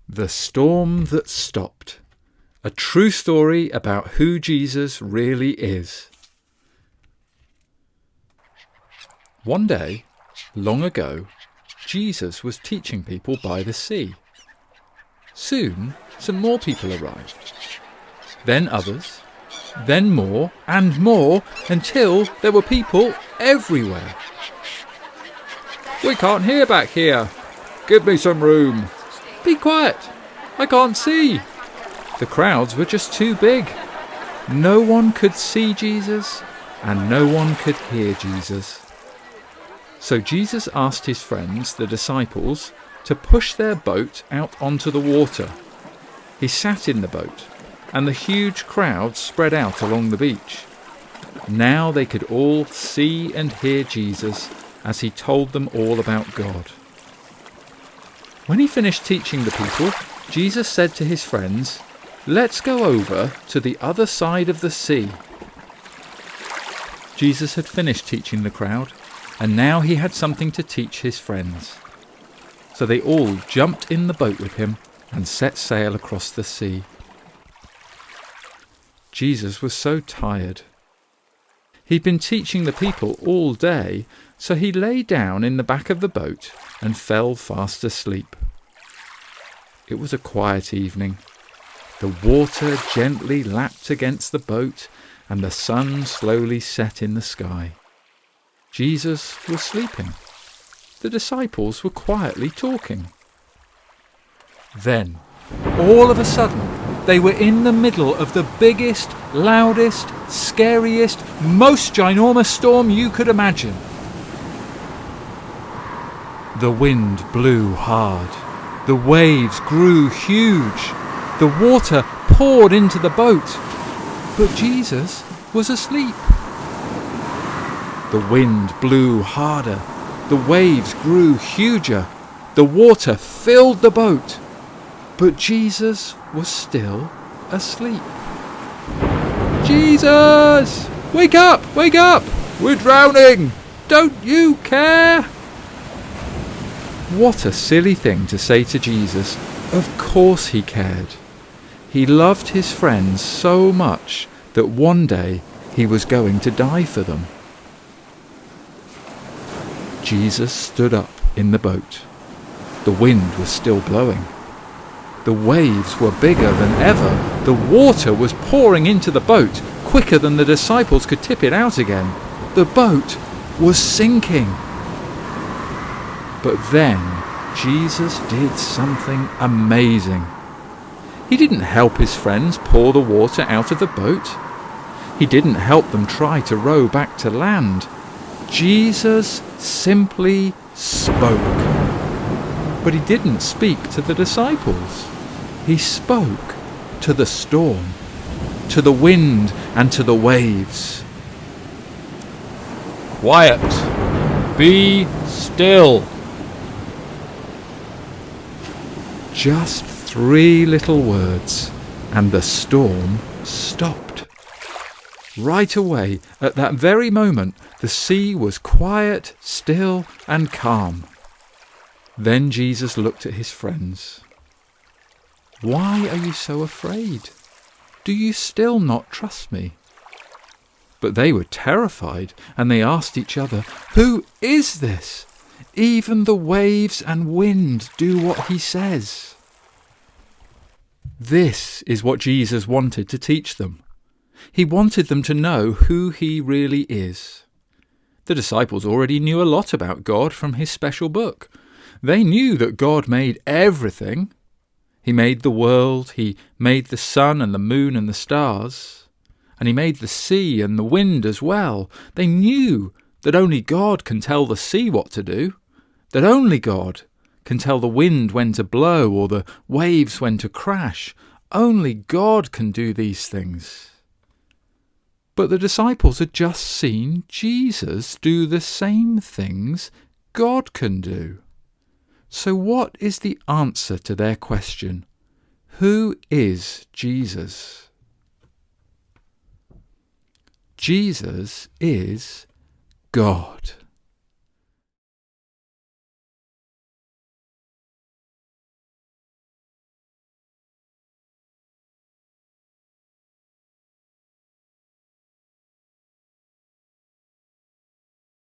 The Storm That Stopped. A true story about who Jesus really is. One day, long ago, Jesus was teaching people by the sea. Soon, some more people arrived. Then others, then more and more, until there were people everywhere. "We can't hear back here. Give me some room." "Be quiet. I can't see." The crowds were just too big. No one could see Jesus, and no one could hear Jesus. So Jesus asked his friends, the disciples, to push their boat out onto the water. He sat in the boat, and the huge crowd spread out along the beach. Now they could all see and hear Jesus as he told them all about God. When he finished teaching the people, Jesus said to his friends, "Let's go over to the other side of the sea." Jesus had finished teaching the crowd, and now he had something to teach his friends. So they all jumped in the boat with him and set sail across the sea. Jesus was so tired. He'd been teaching the people all day, so he lay down in the back of the boat and fell fast asleep. It was a quiet evening. The water gently lapped against the boat, and the sun slowly set in the sky. Jesus was sleeping. The disciples were quietly talking. Then, all of a sudden, they were in the middle of the biggest, loudest, scariest, most ginormous storm you could imagine. The wind blew hard. The waves grew huge. The water poured into the boat. But Jesus was asleep. The wind blew harder. The waves grew huger. The water filled the boat. But Jesus was still asleep. "Jesus! Wake up! Wake up! We're drowning! Don't you care?" What a silly thing to say to Jesus. Of course he cared. He loved his friends so much that one day he was going to die for them. Jesus stood up in the boat. The wind was still blowing. The waves were bigger than ever. The water was pouring into the boat quicker than the disciples could tip it out again. The boat was sinking. But then Jesus did something amazing. He didn't help his friends pour the water out of the boat. He didn't help them try to row back to land. Jesus simply spoke. But he didn't speak to the disciples. He spoke to the storm, to the wind and to the waves. "Quiet! Be still!" Just 3 little words, and the storm stopped. Right away, at that very moment, the sea was quiet, still, and calm. Then Jesus looked at his friends. "Why are you so afraid? Do you still not trust me?" But they were terrified, and they asked each other, "Who is this? Even the waves and wind do what he says." This is what Jesus wanted to teach them. He wanted them to know who he really is. The disciples already knew a lot about God from his special book. They knew that God made everything. He made the world, he made the sun and the moon and the stars, and he made the sea and the wind as well. They knew that only God can tell the sea what to do, that only God can tell the wind when to blow or the waves when to crash. Only God can do these things. But the disciples had just seen Jesus do the same things God can do. So what is the answer to their question? Who is Jesus? Jesus is God.